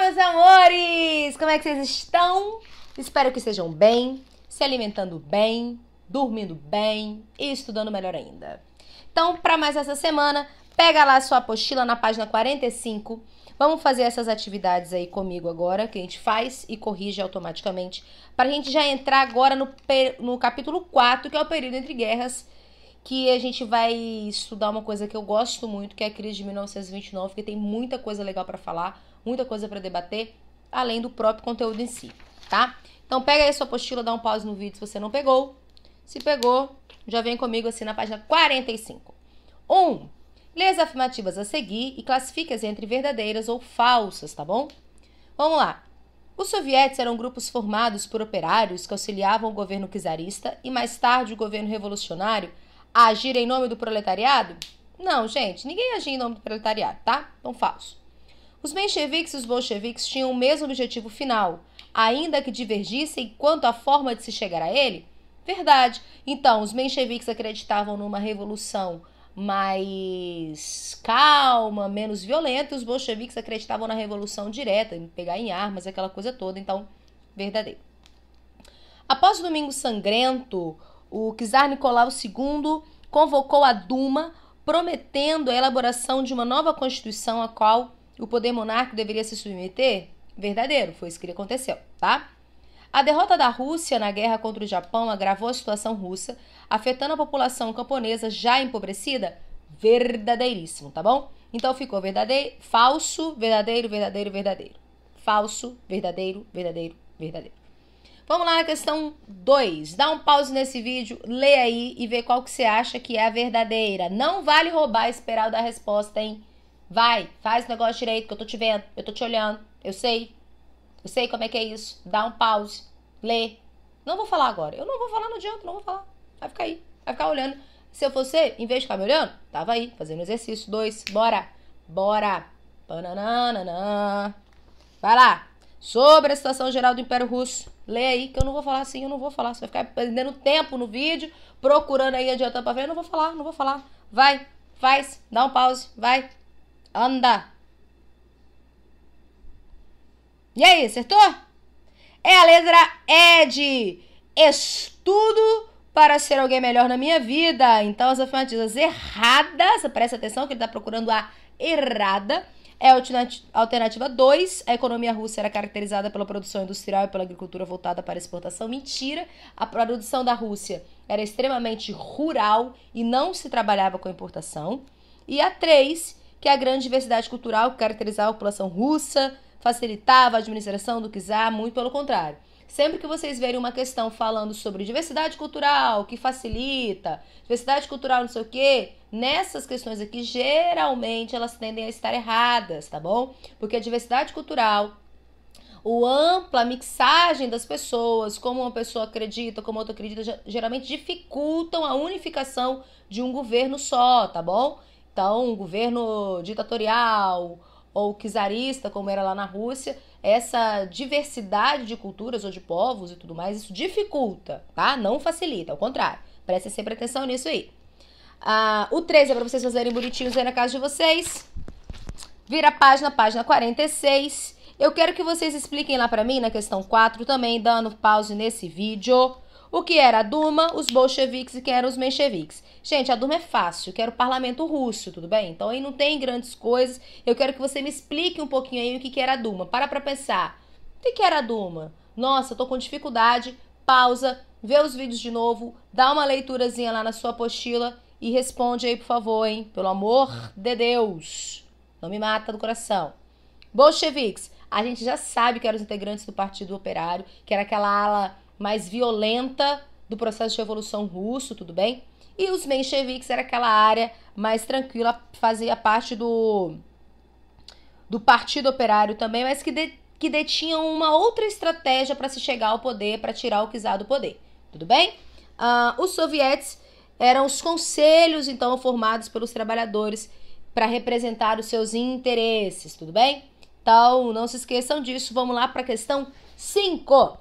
meus amores! Como é que vocês estão? Espero que estejam bem, se alimentando bem, dormindo bem e estudando melhor ainda. Então, para mais essa semana, pega lá a sua apostila na página 45. Vamos fazer essas atividades aí comigo agora, que a gente faz e corrige automaticamente, para a gente já entrar agora no capítulo 4, que é o período entre guerras, que a gente vai estudar uma coisa que eu gosto muito, que é a crise de 1929, que tem muita coisa legal para falar, muita coisa para debater, além do próprio conteúdo em si, tá? Então pega aí a sua apostila, dá um pause no vídeo se você não pegou. Se pegou, já vem comigo assim na página 45. 1. Lê as afirmativas a seguir e classifique-as entre verdadeiras ou falsas, tá bom? Vamos lá. Os sovietes eram grupos formados por operários que auxiliavam o governo czarista e mais tarde o governo revolucionário a agir em nome do proletariado? Não, gente, ninguém agia em nome do proletariado, tá? Então, falso. Os mencheviques e os bolcheviques tinham o mesmo objetivo final, ainda que divergissem quanto à forma de se chegar a ele? Verdade. Então, os mencheviques acreditavam numa revolução mais calma, menos violenta, e os bolcheviques acreditavam na revolução direta, em pegar em armas, aquela coisa toda. Então, verdadeiro. Após o Domingo Sangrento, o czar Nicolau II convocou a Duma, prometendo a elaboração de uma nova constituição a qual o poder monárquico deveria se submeter? Verdadeiro, foi isso que aconteceu, tá? A derrota da Rússia na guerra contra o Japão agravou a situação russa, afetando a população camponesa já empobrecida? Verdadeiríssimo, tá bom? Então ficou verdadeiro, falso, verdadeiro, verdadeiro, verdadeiro. Falso, verdadeiro, verdadeiro, verdadeiro. Vamos lá na questão 2. Dá um pause nesse vídeo, lê aí e vê qual que você acha que é a verdadeira. Não vale roubar e esperar eu dar a resposta, hein? Vai, faz o negócio direito, que eu tô te vendo, eu tô te olhando, eu sei como é que é isso. Dá um pause, lê. Não vou falar agora, eu não vou falar, não adianta, não vou falar. Vai ficar aí, vai ficar olhando. Se eu fosse você, em vez de ficar me olhando, tava aí, fazendo exercício. 2, bora, bora. Pananana. Vai lá. Sobre a situação geral do Império Russo. Lê aí, que eu não vou falar assim, eu não vou falar. Você vai ficar perdendo tempo no vídeo, procurando aí, adiantando pra ver. Eu não vou falar, não vou falar. Vai, faz, dá um pause, vai. Anda. E aí, acertou? É a letra E de estudo para ser alguém melhor na minha vida. Então, as afirmativas erradas, presta atenção que ele tá procurando a errada. É a alternativa 2, a economia russa era caracterizada pela produção industrial e pela agricultura voltada para a exportação. Mentira, a produção da Rússia era extremamente rural e não se trabalhava com importação. E a 3, que é a grande diversidade cultural que caracterizava a população russa, facilitava a administração do czar, muito pelo contrário. Sempre que vocês verem uma questão falando sobre diversidade cultural, que facilita, diversidade cultural não sei o quê, nessas questões aqui, geralmente elas tendem a estar erradas, tá bom? Porque a diversidade cultural, a mixagem das pessoas, como uma pessoa acredita, como outra acredita, geralmente dificultam a unificação de um governo só, tá bom? Então, um governo ditatorial ou czarista, como era lá na Rússia, essa diversidade de culturas ou de povos e tudo mais, isso dificulta, tá? Não facilita, ao contrário. Prestem sempre atenção nisso aí. O 3 é para vocês fazerem bonitinhos aí na casa de vocês. Vira a página 46. Eu quero que vocês expliquem lá para mim, na questão 4, também dando pause nesse vídeo, o que era a Duma, os bolcheviques e quem eram os mencheviques. Gente, a Duma é fácil, que era o parlamento russo, tudo bem? Então aí não tem grandes coisas. Eu quero que você me explique um pouquinho aí o que era a Duma. Para pensar. O que era a Duma? Nossa, eu tô com dificuldade. Pausa, vê os vídeos de novo, dá uma leiturazinha lá na sua apostila e responde aí, por favor, hein? Pelo amor de Deus. Não me mata do coração. Bolcheviques. A gente já sabe que eram os integrantes do Partido Operário, que era aquela ala mais violenta do processo de revolução russo, tudo bem? E os mencheviques era aquela área mais tranquila, fazia parte do Partido Operário também, mas que detinham uma outra estratégia para se chegar ao poder, para tirar o czar do poder, tudo bem? Os sovietes eram os conselhos, então, formados pelos trabalhadores para representar os seus interesses, tudo bem? Então, não se esqueçam disso. Vamos lá para a questão 5.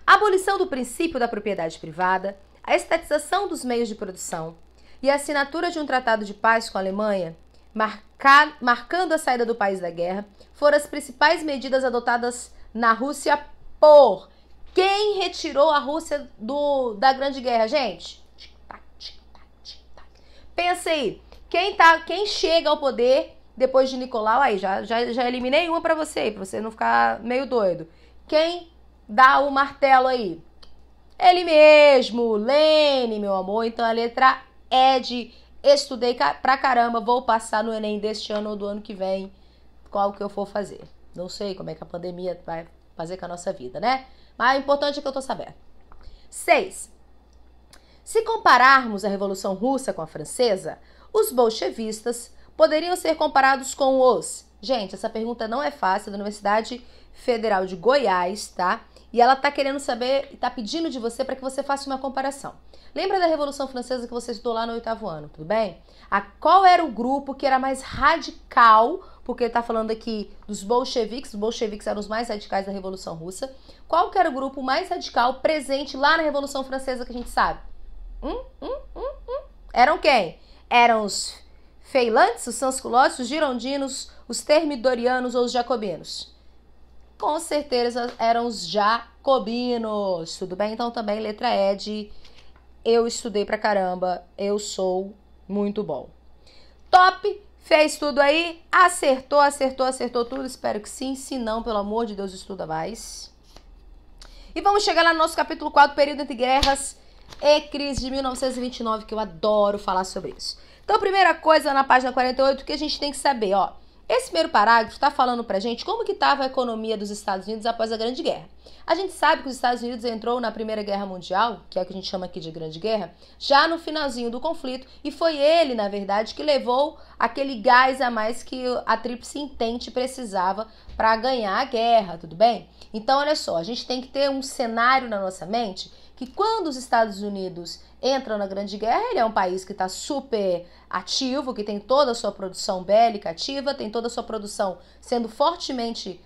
A abolição do princípio da propriedade privada, a estatização dos meios de produção e a assinatura de um tratado de paz com a Alemanha marcando a saída do país da guerra, foram as principais medidas adotadas na Rússia por quem retirou a Rússia da Grande Guerra, gente? Pensa aí, quem chega ao poder depois de Nicolau? Aí, já eliminei uma pra você não ficar meio doido. Quem dá o martelo aí? Ele mesmo, Lênin, meu amor. Então a letra E de estudei pra caramba, vou passar no Enem deste ano ou do ano que vem, qual que eu for fazer. Não sei como é que a pandemia vai fazer com a nossa vida, né? Mas o importante é que eu tô sabendo. 6. Se compararmos a Revolução Russa com a francesa, os bolchevistas poderiam ser comparados com os... Gente, essa pergunta não é fácil, da Universidade Federal de Goiás, tá? E ela tá querendo saber, tá pedindo de você para que você faça uma comparação. Lembra da Revolução Francesa que você estudou lá no 8º ano, tudo bem? Qual era o grupo que era mais radical, porque ele tá falando aqui dos bolcheviques, os bolcheviques eram os mais radicais da Revolução Russa. Qual que era o grupo mais radical presente lá na Revolução Francesa que a gente sabe? Eram quem? Eram os feilantes, os sansculotes, os girondinos, os termidorianos ou os jacobinos? Com certeza eram os jacobinos, tudo bem? Então também letra E de eu estudei pra caramba, eu sou muito bom. Top! Fez tudo aí? Acertou tudo? Espero que sim. Se não, pelo amor de Deus, estuda mais. E vamos chegar lá no nosso capítulo 4, período entre guerras e crise de 1929, que eu adoro falar sobre isso. Então, a primeira coisa na página 48 que a gente tem que saber, ó. Esse primeiro parágrafo está falando pra gente como que estava a economia dos Estados Unidos após a Grande Guerra. A gente sabe que os Estados Unidos entrou na Primeira Guerra Mundial, que é o que a gente chama aqui de Grande Guerra, já no finalzinho do conflito, e foi ele, na verdade, que levou aquele gás a mais que a Tríplice Entente precisava para ganhar a guerra, tudo bem? Então, olha só, a gente tem que ter um cenário na nossa mente que quando os Estados Unidos entram na Grande Guerra, ele é um país que está super ativo, que tem toda a sua produção bélica ativa, tem toda a sua produção sendo fortemente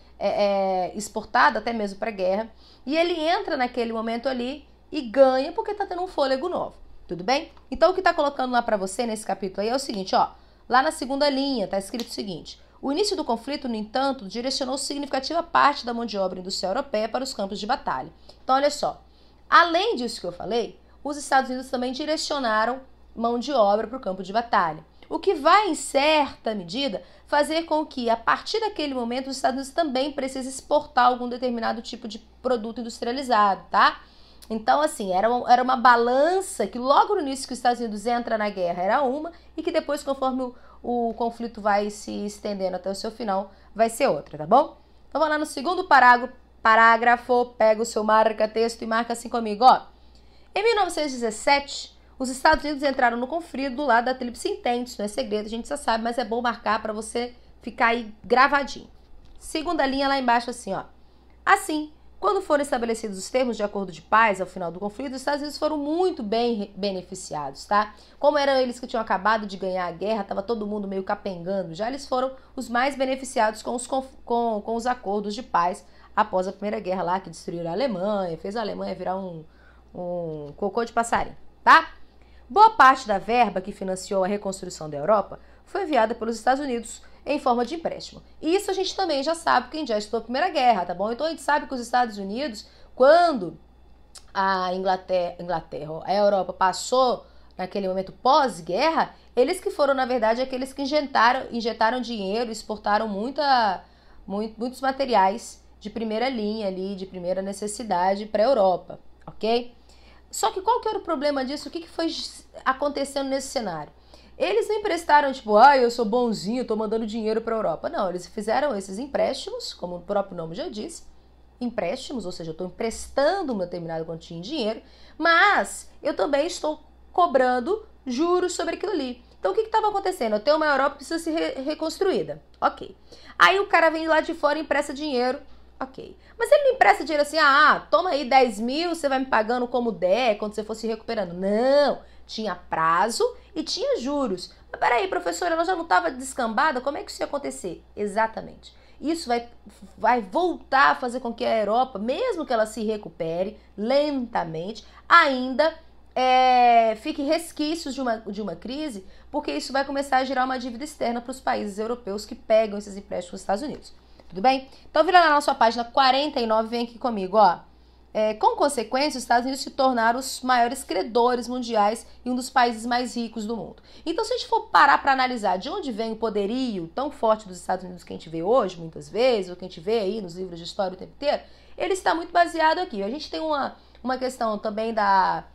exportada até mesmo para a guerra, e ele entra naquele momento ali e ganha porque está tendo um fôlego novo, tudo bem? Então o que está colocando lá para você nesse capítulo aí é o seguinte, ó, lá na segunda linha está escrito o seguinte: o início do conflito, no entanto, direcionou significativa parte da mão de obra industrial europeia para os campos de batalha. Então olha só, além disso que eu falei, os Estados Unidos também direcionaram mão de obra para o campo de batalha. O que vai, em certa medida, fazer com que, a partir daquele momento, os Estados Unidos também precisem exportar algum determinado tipo de produto industrializado, tá? Então, assim, era uma balança que logo no início que os Estados Unidos entra na guerra era uma, e que depois, conforme o conflito vai se estendendo até o seu final, vai ser outra, tá bom? Então, vamos lá no segundo parágrafo, pega o seu marca-texto e marca assim comigo, ó. Em 1917, os Estados Unidos entraram no conflito do lado da Tríplice Entente, isso não é segredo, a gente já sabe, mas é bom marcar para você ficar aí gravadinho. Segunda linha lá embaixo assim, ó. Assim, quando foram estabelecidos os termos de acordo de paz ao final do conflito, os Estados Unidos foram muito bem beneficiados, tá? Como eram eles que tinham acabado de ganhar a guerra, tava todo mundo meio capengando, já eles foram os mais beneficiados com os acordos de paz após a Primeira Guerra lá, que destruíram a Alemanha, fez a Alemanha virar um cocô de passarinho, tá? Boa parte da verba que financiou a reconstrução da Europa foi enviada pelos Estados Unidos em forma de empréstimo. E isso a gente também já sabe, quem já estudou a Primeira Guerra, tá bom? Então a gente sabe que os Estados Unidos, quando a Inglaterra, a Europa passou naquele momento pós-guerra, eles que foram, na verdade, aqueles que injetaram dinheiro, exportaram muitos materiais de primeira linha ali, de primeira necessidade para a Europa, ok? Só que qual que era o problema disso? O que foi acontecendo nesse cenário? Eles não emprestaram, tipo, eu sou bonzinho, tô mandando dinheiro para a Europa. Não, eles fizeram esses empréstimos, como o próprio nome já diz, empréstimos, ou seja, eu estou emprestando uma determinada quantia em dinheiro, mas eu também estou cobrando juros sobre aquilo ali. Então, o que estava acontecendo? Eu tenho uma Europa que precisa ser reconstruída. Ok. Aí o cara vem lá de fora e empresta dinheiro. Ok. Mas ele não empresta dinheiro assim, toma aí 10 mil, você vai me pagando como der, quando você for se recuperando. Não, tinha prazo e tinha juros. Mas peraí, professora, ela já não estava descambada? Como é que isso ia acontecer? Exatamente. Isso vai voltar a fazer com que a Europa, mesmo que ela se recupere lentamente, ainda fique resquícios de uma crise, porque isso vai começar a gerar uma dívida externa para os países europeus que pegam esses empréstimos dos Estados Unidos. Tudo bem? Então, vira lá na nossa página 49, vem aqui comigo, ó. Com consequência, os Estados Unidos se tornaram os maiores credores mundiais e um dos países mais ricos do mundo. Então, se a gente for parar para analisar de onde vem o poderio tão forte dos Estados Unidos que a gente vê hoje, muitas vezes, ou que a gente vê aí nos livros de história o tempo inteiro, ele está muito baseado aqui. A gente tem uma questão também da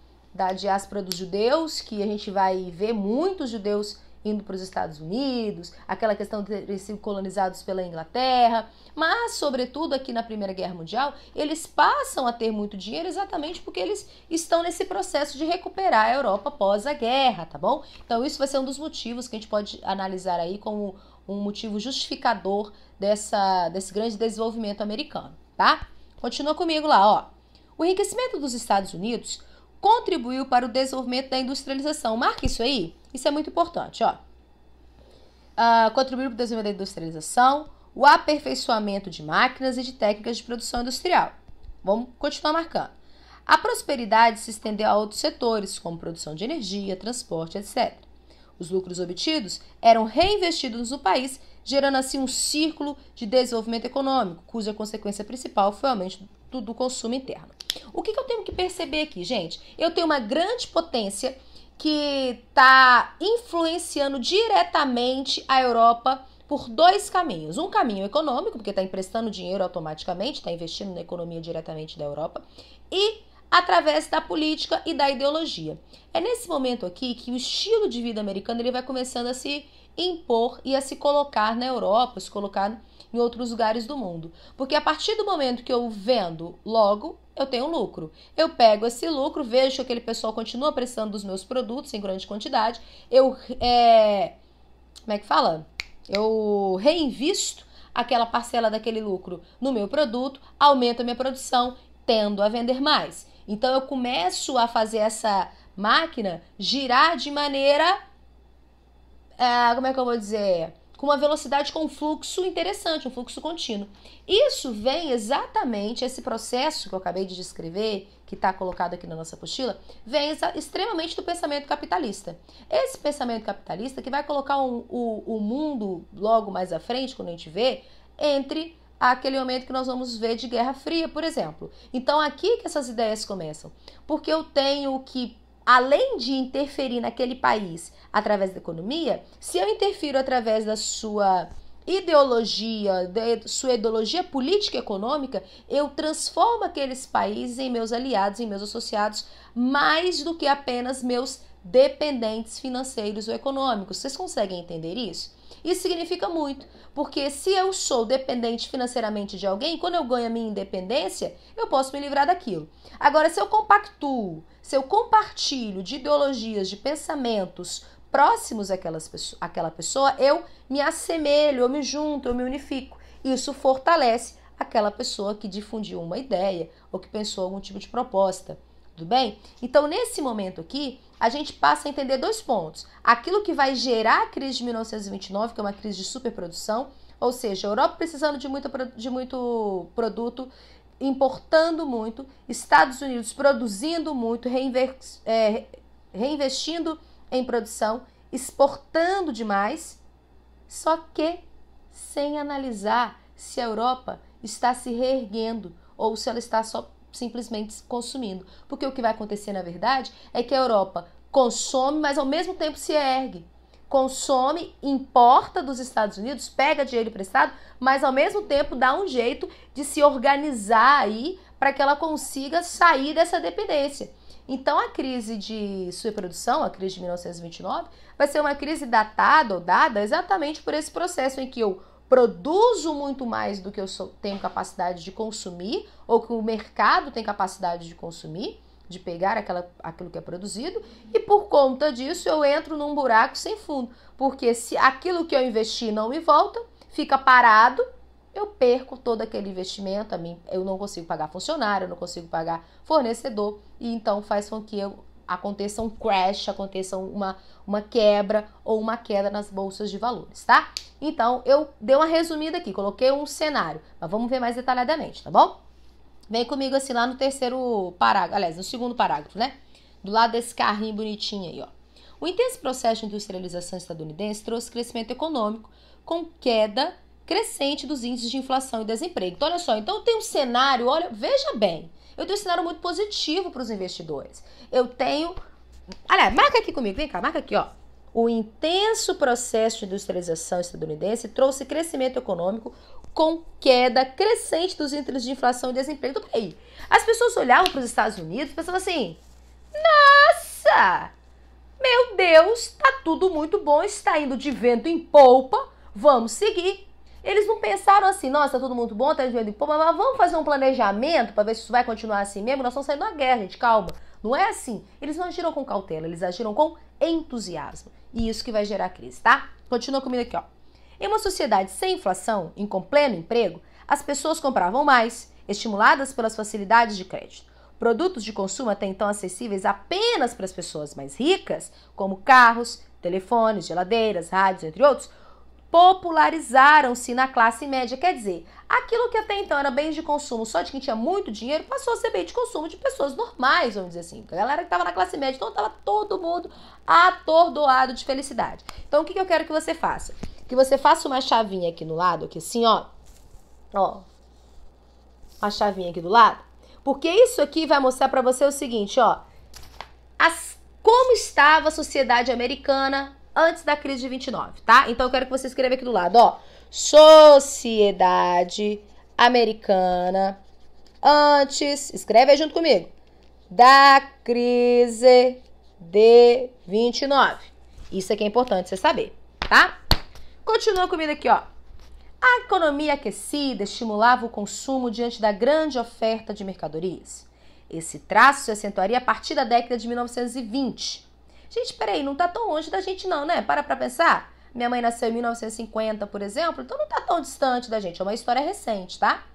diáspora dos judeus, que a gente vai ver muitos judeus indo para os Estados Unidos, aquela questão de terem sido colonizados pela Inglaterra, mas, sobretudo, aqui na Primeira Guerra Mundial, eles passam a ter muito dinheiro exatamente porque eles estão nesse processo de recuperar a Europa após a guerra, tá bom? Então, isso vai ser um dos motivos que a gente pode analisar aí como um motivo justificador desse grande desenvolvimento americano, tá? Continua comigo lá, ó. O enriquecimento dos Estados Unidos contribuiu para o desenvolvimento da industrialização. Marca isso aí. Isso é muito importante, ó. Contribuiu para o desenvolvimento da industrialização, o aperfeiçoamento de máquinas e de técnicas de produção industrial. Vamos continuar marcando. A prosperidade se estendeu a outros setores, como produção de energia, transporte, etc. Os lucros obtidos eram reinvestidos no país, gerando assim um círculo de desenvolvimento econômico, cuja consequência principal foi o aumento do consumo interno. O que eu tenho que perceber aqui, gente? Eu tenho uma grande potência que está influenciando diretamente a Europa por dois caminhos. Um caminho econômico, porque está emprestando dinheiro automaticamente, está investindo na economia diretamente da Europa, e através da política e da ideologia. É nesse momento aqui que o estilo de vida americano ele vai começando a se impor e a se colocar na Europa, se colocar em outros lugares do mundo. Porque a partir do momento que eu vendo, logo eu tenho lucro. Eu pego esse lucro, vejo que aquele pessoal continua precisando dos meus produtos em grande quantidade, como é que fala? Eu reinvisto aquela parcela daquele lucro no meu produto, aumento a minha produção, tendo a vender mais. Então eu começo a fazer essa máquina girar de maneira, como é que eu vou dizer? Com uma velocidade, com um fluxo interessante, um fluxo contínuo. Isso vem exatamente, esse processo que eu acabei de descrever, que está colocado aqui na nossa apostila, vem extremamente do pensamento capitalista. Esse pensamento capitalista que vai colocar o mundo logo mais à frente, quando a gente vê, entre aquele momento que nós vamos ver de Guerra Fria, por exemplo. Então, aqui que essas ideias começam. Porque eu tenho que, além de interferir naquele país através da economia, se eu interfiro através da sua ideologia política e econômica, eu transformo aqueles países em meus aliados, em meus associados, mais do que apenas meus dependentes financeiros ou econômicos. Vocês conseguem entender isso? Isso significa muito, porque se eu sou dependente financeiramente de alguém, quando eu ganho a minha independência, eu posso me livrar daquilo. Agora, se eu compactuo, se eu compartilho de ideologias, de pensamentos próximos àquela pessoa, eu me assemelho, eu me junto, eu me unifico. Isso fortalece aquela pessoa que difundiu uma ideia ou que pensou algum tipo de proposta. Tudo bem? Então, nesse momento aqui, a gente passa a entender dois pontos. Aquilo que vai gerar a crise de 1929, que é uma crise de superprodução, ou seja, a Europa precisando de muito produto, importando muito, Estados Unidos produzindo muito, reinvestindo em produção, exportando demais, só que sem analisar se a Europa está se reerguendo ou se ela está só simplesmente consumindo. Porque o que vai acontecer, na verdade, é que a Europa consome, mas ao mesmo tempo se ergue. Consome, importa dos Estados Unidos, pega dinheiro emprestado, mas ao mesmo tempo dá um jeito de se organizar aí para que ela consiga sair dessa dependência. Então, a crise de superprodução, a crise de 1929, vai ser uma crise datada ou dada exatamente por esse processo em que eu produzo muito mais do que eu tenho capacidade de consumir, ou que o mercado tem capacidade de consumir, de pegar aquilo que é produzido, e por conta disso eu entro num buraco sem fundo, porque se aquilo que eu investi não me volta, fica parado, eu perco todo aquele investimento, eu não consigo pagar funcionário, eu não consigo pagar fornecedor, e então faz com que aconteça um crash, aconteça uma quebra ou uma queda nas bolsas de valores, tá? Então, eu dei uma resumida aqui, coloquei um cenário, mas vamos ver mais detalhadamente, tá bom? Vem comigo assim lá no terceiro parágrafo, aliás, no segundo parágrafo, né? do lado desse carrinho bonitinho aí, ó. O intenso processo de industrialização estadunidense trouxe crescimento econômico com queda crescente dos índices de inflação e desemprego. Então, olha só, então tem um cenário, olha, veja bem, eu tenho um cenário muito positivo para os investidores. Eu tenho, olha, marca aqui comigo, vem cá, marca aqui, ó. O intenso processo de industrialização estadunidense trouxe crescimento econômico com queda crescente dos índices de inflação e desemprego. Então, peraí, as pessoas olhavam para os Estados Unidos e pensavam assim, nossa, meu Deus, tá tudo muito bom, está indo de vento em polpa, vamos seguir. Eles não pensaram assim, nossa, tá tudo muito bom, tá de vento em polpa, mas vamos fazer um planejamento para ver se isso vai continuar assim mesmo? Nós estamos saindo da guerra, gente, calma. Não é assim. Eles não agiram com cautela, eles agiram com entusiasmo. E isso que vai gerar crise, tá? Continua comigo aqui, ó. Em uma sociedade sem inflação, com pleno emprego, as pessoas compravam mais, estimuladas pelas facilidades de crédito. Produtos de consumo até então acessíveis apenas para as pessoas mais ricas, como carros, telefones, geladeiras, rádios, entre outros, popularizaram-se na classe média. Quer dizer, aquilo que até então era bens de consumo só de quem tinha muito dinheiro, passou a ser bem de consumo de pessoas normais, vamos dizer assim. A galera que estava na classe média, então estava todo mundo atordoado de felicidade. Então, o que eu quero que você faça? Que você faça uma chavinha aqui no lado, aqui assim, ó. Ó. Uma chavinha aqui do lado. Porque isso aqui vai mostrar para você o seguinte, ó. Como estava a sociedade americana antes da crise de 29, tá? Então eu quero que você escreva aqui do lado, ó. Sociedade americana antes, escreve aí junto comigo, da crise de 29. Isso aqui é importante você saber, tá? Continua comigo aqui, ó. A economia aquecida estimulava o consumo diante da grande oferta de mercadorias. Esse traço se acentuaria a partir da década de 1920. Gente, peraí, não tá tão longe da gente não, né? Para pra pensar. Minha mãe nasceu em 1950, por exemplo, então não tá tão distante da gente. É uma história recente, tá?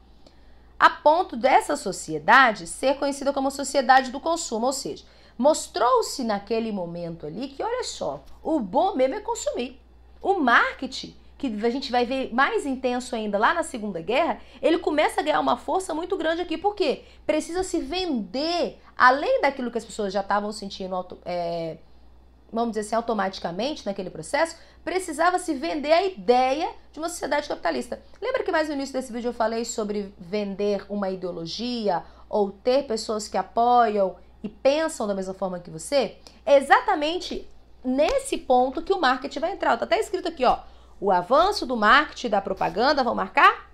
A ponto dessa sociedade ser conhecida como sociedade do consumo, ou seja, mostrou-se naquele momento ali que, olha só, o bom mesmo é consumir. O marketing, que a gente vai ver mais intenso ainda lá na Segunda Guerra, ele começa a ganhar uma força muito grande aqui. Por quê? Precisa se vender, além daquilo que as pessoas já estavam sentindo, vamos dizer assim, automaticamente naquele processo, precisava se vender a ideia de uma sociedade capitalista. Lembra que mais no início desse vídeo eu falei sobre vender uma ideologia ou ter pessoas que apoiam e pensam da mesma forma que você? É exatamente nesse ponto que o marketing vai entrar. Tá até escrito aqui, ó. O avanço do marketing e da propaganda, vão marcar?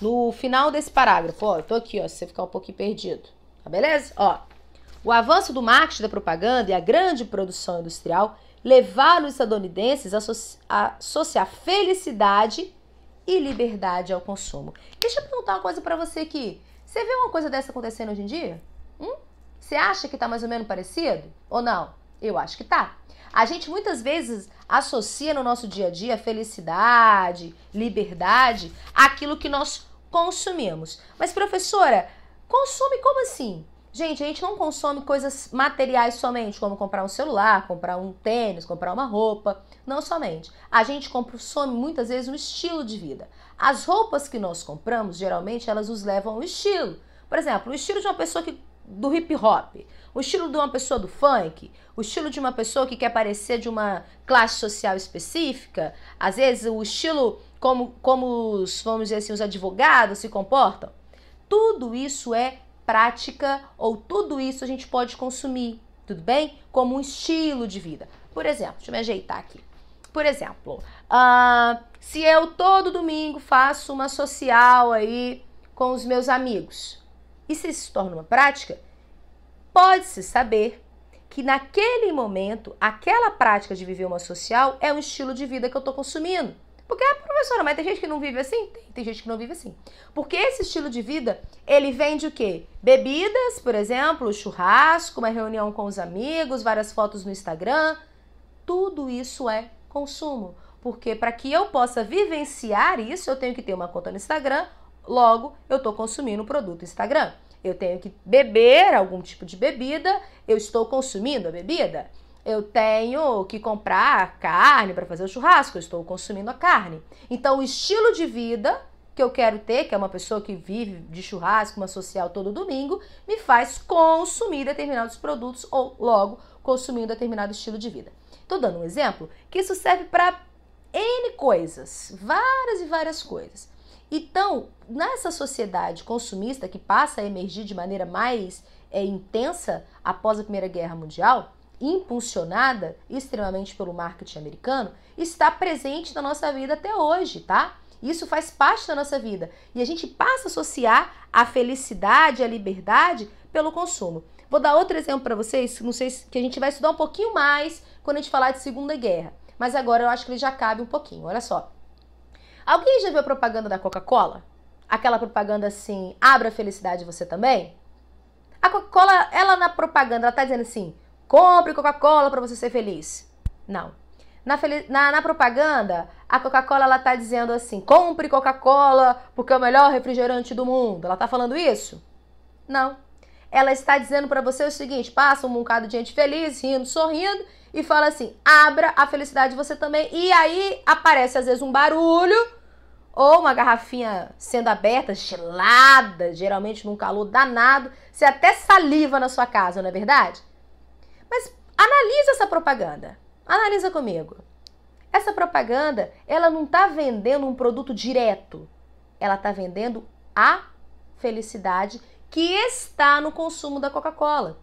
No final desse parágrafo, ó, eu tô aqui, ó, se você ficar um pouquinho perdido, tá beleza? Ó, o avanço do marketing, da propaganda e a grande produção industrial levaram os estadunidenses a associar felicidade e liberdade ao consumo. Deixa eu perguntar uma coisa pra você aqui. Você vê uma coisa dessa acontecendo hoje em dia? Você acha que tá mais ou menos parecido? Ou não? Eu acho que tá. A gente muitas vezes associa no nosso dia a dia felicidade, liberdade, àquilo que nós consumimos. Mas, professora, consome como assim? Gente, a gente não consome coisas materiais somente, como comprar um celular, comprar um tênis, comprar uma roupa. Não somente. A gente consome muitas vezes um estilo de vida. As roupas que nós compramos, geralmente, elas nos levam ao estilo. Por exemplo, o estilo de uma pessoa do hip hop, o estilo de uma pessoa do funk, o estilo de uma pessoa que quer parecer de uma classe social específica, às vezes o estilo como os, vamos dizer assim, os advogados se comportam. Tudo isso é prática, ou tudo isso a gente pode consumir, tudo bem? Como um estilo de vida. Por exemplo, deixa eu me ajeitar aqui. Por exemplo, se eu todo domingo faço uma social aí com os meus amigos, e se isso se torna uma prática, pode-se saber que naquele momento, aquela prática de viver uma social é um estilo de vida que eu estou consumindo. Porque, professora, mas tem gente que não vive assim? Tem gente que não vive assim. Porque esse estilo de vida, ele vem de o quê? Bebidas, por exemplo, churrasco, uma reunião com os amigos, várias fotos no Instagram. Tudo isso é consumo. Porque para que eu possa vivenciar isso, eu tenho que ter uma conta no Instagram, logo eu estou consumindo o produto Instagram. Eu tenho que beber algum tipo de bebida, eu estou consumindo a bebida. Eu tenho que comprar carne para fazer o churrasco, eu estou consumindo a carne. Então, o estilo de vida que eu quero ter, que é uma pessoa que vive de churrasco, uma social todo domingo, me faz consumir determinados produtos ou logo consumir um determinado estilo de vida. Estou dando um exemplo que isso serve para N coisas, várias e várias coisas. Então, nessa sociedade consumista que passa a emergir de maneira mais intensa após a Primeira Guerra Mundial, impulsionada extremamente pelo marketing americano, está presente na nossa vida até hoje, tá? Isso faz parte da nossa vida. E a gente passa a associar a felicidade, a liberdade pelo consumo. Vou dar outro exemplo para vocês, não sei se que a gente vai estudar um pouquinho mais quando a gente falar de Segunda Guerra. Mas agora eu acho que ele já cabe um pouquinho, olha só. Alguém já viu a propaganda da Coca-Cola? Aquela propaganda assim, abra a felicidade você também? A Coca-Cola, ela na propaganda, ela tá dizendo assim, compre Coca-Cola para você ser feliz. Não. Na propaganda, a Coca-Cola, ela tá dizendo assim, compre Coca-Cola porque é o melhor refrigerante do mundo. Ela tá falando isso? Não. Ela está dizendo para você o seguinte, passa um bocado de gente feliz, rindo, sorrindo, e fala assim, abra a felicidade você também. E aí aparece às vezes um barulho, ou uma garrafinha sendo aberta, gelada, geralmente num calor danado, você até saliva na sua casa, não é verdade? Mas analisa essa propaganda, analisa comigo. Essa propaganda, ela não está vendendo um produto direto, ela está vendendo a felicidade que está no consumo da Coca-Cola.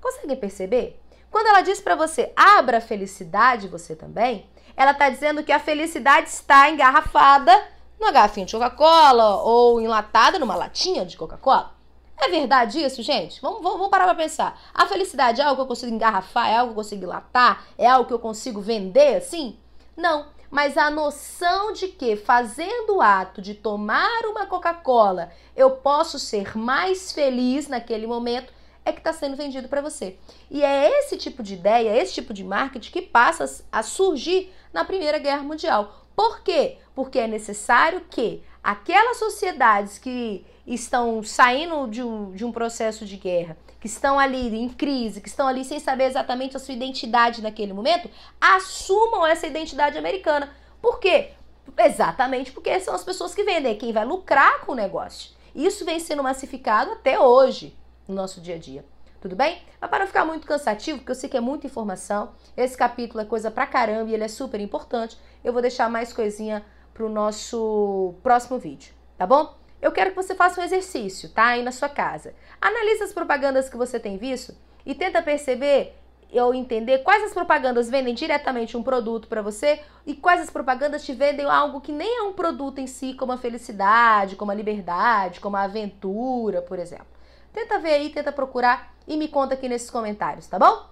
Conseguem perceber? Quando ela diz para você, abra a felicidade você também, ela está dizendo que a felicidade está engarrafada numa garrafinha de Coca-Cola ou enlatada numa latinha de Coca-Cola. É verdade isso, gente? Vamos parar para pensar. A felicidade é algo que eu consigo engarrafar? É algo que eu consigo enlatar? É algo que eu consigo vender assim? Não. Mas a noção de que fazendo o ato de tomar uma Coca-Cola eu posso ser mais feliz naquele momento é que está sendo vendido para você. E é esse tipo de ideia, esse tipo de marketing que passa a surgir na Primeira Guerra Mundial. Por quê? Porque é necessário que aquelas sociedades que estão saindo de um processo de guerra, que estão ali em crise, que estão ali sem saber exatamente a sua identidade naquele momento, assumam essa identidade americana. Por quê? Exatamente porque são as pessoas que vendem, quem vai lucrar com o negócio. Isso vem sendo massificado até hoje no nosso dia a dia. Tudo bem? Mas para não ficar muito cansativo, porque eu sei que é muita informação, esse capítulo é coisa pra caramba e ele é super importante, eu vou deixar mais coisinha pro nosso próximo vídeo, tá bom? Eu quero que você faça um exercício, tá? Aí na sua casa. Analisa as propagandas que você tem visto e tenta perceber ou entender quais as propagandas vendem diretamente um produto para você e quais as propagandas te vendem algo que nem é um produto em si, como a felicidade, como a liberdade, como a aventura, por exemplo. Tenta ver aí, tenta procurar e me conta aqui nesses comentários, tá bom?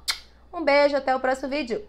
Um beijo, até o próximo vídeo.